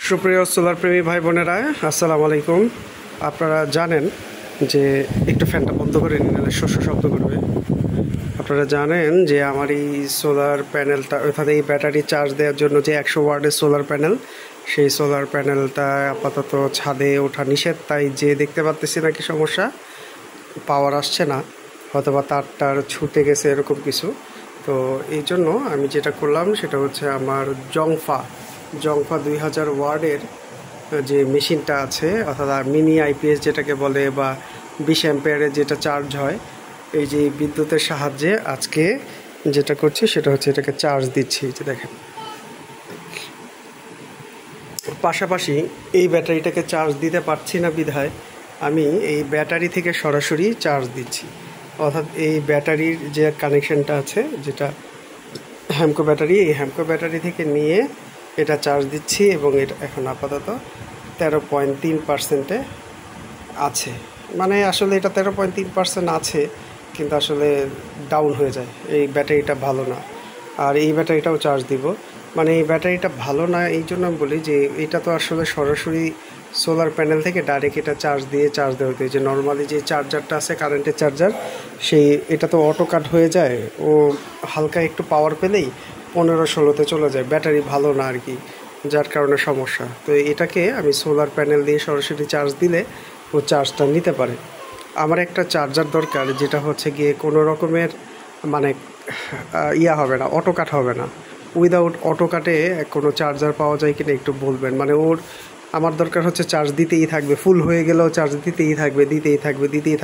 সুপ্রিয় সোলার প্রেমী ভাই বোনেরা, আসসালামু আলাইকুম। আপনারা জানেন যে একটু ফ্যানটা বন্ধ করে নিলে শব্দ করবে। আপনারা জানেন যে আমার এই সোলার প্যানেলটা, অর্থাৎ এই ব্যাটারি চার্জ দেওয়ার জন্য যে 100 ওয়াটের সোলার প্যানেল, সেই সোলার প্যানেলটা আপাতত ছাদে ওঠা নিষেধ। তাই যে দেখতে পাচ্তেছি না কি সমস্যা, পাওয়ার আসছে না, অথবা তারটার ছুটে গেছে এরকম কিছু। তো এই জন্য আমি যেটা করলাম সেটা হচ্ছে আমার জংফা 2000 ওয়ার্ডের যে মেশিনটা আছে, অর্থাৎ মিনি আইপিএস যেটাকে বলে, বা 20 অ্যাম্পিয়ারের যেটা চার্জ হয়, এই যে বিদ্যুতের সাহায্যে আজকে যেটা করছি সেটা হচ্ছে এটাকে চার্জ দিচ্ছি। যে দেখেন, পাশাপাশি এই ব্যাটারিটাকে চার্জ দিতে পারছি না বিধায় আমি এই ব্যাটারি থেকে সরাসরি চার্জ দিচ্ছি। অর্থাৎ এই ব্যাটারির যে কানেকশনটা আছে, যেটা হ্যামকো ব্যাটারি, এই হ্যামকো ব্যাটারি থেকে নিয়ে এটা চার্জ দিচ্ছি, এবং এটা এখন আপাতত 13.3% আছে। মানে আসলে এটা 13.3% আছে, কিন্তু আসলে ডাউন হয়ে যায়। এই ব্যাটারিটা ভালো না, আর এই ব্যাটারিটাও চার্জ দিব। মানে এই ব্যাটারিটা ভালো না এই জন্য আমি বলি যে এটা তো আসলে সরাসরি সোলার প্যানেল থেকে ডাইরেক্ট এটা চার্জ দেওয়া হতো। যে নর্মালি যে চার্জারটা আছে, কারেন্টের চার্জার, সেই এটা তো অটো কাট হয়ে যায়, ও হালকা একটু পাওয়ার পেলেই 15-16-তে চলে যায়। ব্যাটারি ভালো না আর কি, যার কারণে সমস্যা। তো এটাকে আমি সোলার প্যানেল দিয়ে সরাসরি চার্জ দিলে ও চার্জটা নিতে পারে। আমার একটা চার্জার দরকার, যেটা হচ্ছে গিয়ে কোনো রকমের মানে হবে না, অটো কাট হবে না। উইদাউট অটো কাটে কোনো চার্জার পাওয়া যায় কিনা একটু বলবেন। মানে আমার দরকার হচ্ছে চার্জ দিতেই থাকবে, ফুল হয়ে গেলেও চার্জ দিতেই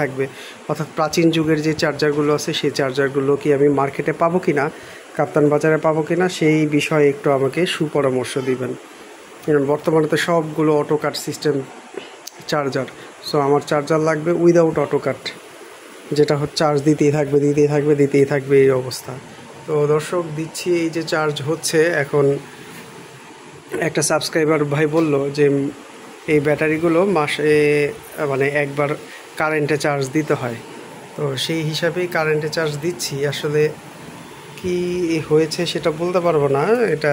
থাকবে। অর্থাৎ প্রাচীন যুগের যে চার্জারগুলো আছে, সেই চার্জারগুলো কি আমি মার্কেটে পাবো কি না, কাপ্তান বাজারে পাবো কি না, সেই বিষয়ে একটু আমাকে সুপরামর্শ দিবেন। বর্তমানে তো সবগুলো auto cut system charger. So আমার চার্জার লাগবে উইদাউট অটো কাট, যেটা হচ্ছে চার্জ দিতেই থাকবে এই অবস্থা। তো দর্শক, দিচ্ছি, এই যে চার্জ হচ্ছে। এখন একটা সাবস্ক্রাইবার ভাই বলল যে এই ব্যাটারিগুলো মাসে মানে একবার কারেন্টে চার্জ দিতে হয়। তো সেই হিসাবেই কারেন্টে চার্জ দিচ্ছি। আসলে কি হয়েছে সেটা বলতে পারবো না। এটা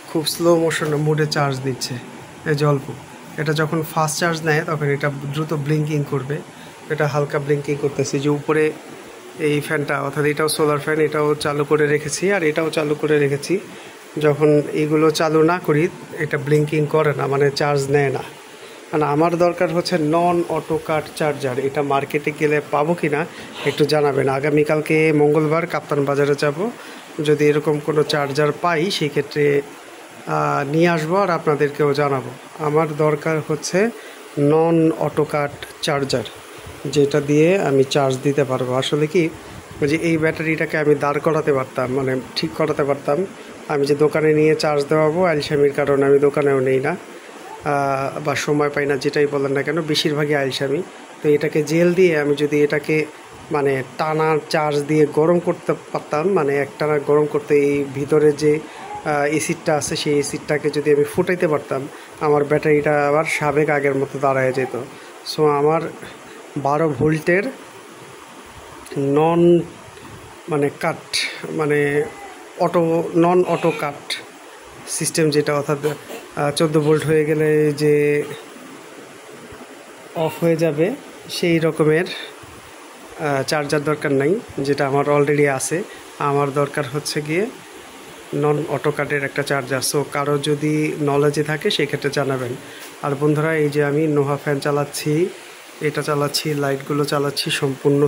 খুব স্লো মোশন মোডে চার্জ দিচ্ছে। এই জল্প এটা যখন ফাস্ট চার্জ নেয় তখন এটা দ্রুত ব্লিঙ্কিং করবে। এটা হালকা ব্লিঙ্কিং করতেছে। যে উপরে এই ফ্যানটা, অর্থাৎ এটাও সোলার ফ্যান, এটাও চালু করে রেখেছি, আর এটাও চালু করে রেখেছি। যখন এইগুলো চালু না করি এটা ব্লিঙ্কিং করে না, মানে চার্জ নেয় না। মানে আমার দরকার হচ্ছে নন অটো কাট চার্জার। এটা মার্কেটে গেলে পাবো কি না একটু জানাবেন। আগামীকালকে মঙ্গলবার কাপ্তান বাজারে যাব, যদি এরকম কোনো চার্জার পাই সেই ক্ষেত্রে নিয়ে আসবো আর আপনাদেরকেও জানাবো। আমার দরকার হচ্ছে নন অটো কাট চার্জার, যেটা দিয়ে আমি চার্জ দিতে পারবো। আসলে কি, যে এই ব্যাটারিটাকে আমি দাঁড় করাতে পারতাম, মানে ঠিক করাতে পারতাম। আমি যে দোকানে নিয়ে চার্জ দেওয়াবো, আলসামির কারণে আমি দোকানেও নেই না, বা সময় পাই না, যেটাই বলেন না কেন, বেশিরভাগই আলসামি। তো এটাকে জেল দিয়ে আমি যদি এটাকে মানে টানা চার্জ দিয়ে গরম করতে পারতাম, মানে একটানা গরম করতে, এই ভিতরে যে এসিডটা আছে সেই এসিডটাকে যদি আমি ফুটাইতে পারতাম, আমার ব্যাটারিটা আবার সাবেক আগের মতো দাঁড়ায় যেত। সো আমার 12 ভোল্টের নন মানে কাট, মানে নন অটো কাট সিস্টেম, যেটা অর্থাৎ 14 ভোল্ট হয়ে গেলে যে অফ হয়ে যাবে, সেই রকমের চার্জার দরকার নাই, যেটা আমার অলরেডি আছে। আমার দরকার হচ্ছে গিয়ে নন অটো কাটের একটা চার্জার। সো কারো যদি নলেজে থাকে সেক্ষেত্রে জানাবেন। আর বন্ধুরা, এই যে আমি নোহা ফ্যান চালাচ্ছি, এটা চালাচ্ছি, লাইটগুলো চালাচ্ছি সম্পূর্ণ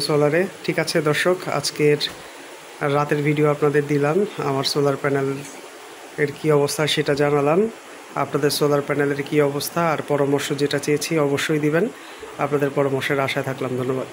সোলারে। ঠিক আছে দর্শক, আজকের রাতের ভিডিও আপনাদের দিলাম। আমার সোলার প্যানেল এর কী অবস্থা সেটা জানালাম। আপনাদের সোলার প্যানেলের কী অবস্থা আর পরামর্শ যেটা চেয়েছি অবশ্যই দিবেন। আপনাদের পরামর্শের আশায় থাকলাম। ধন্যবাদ।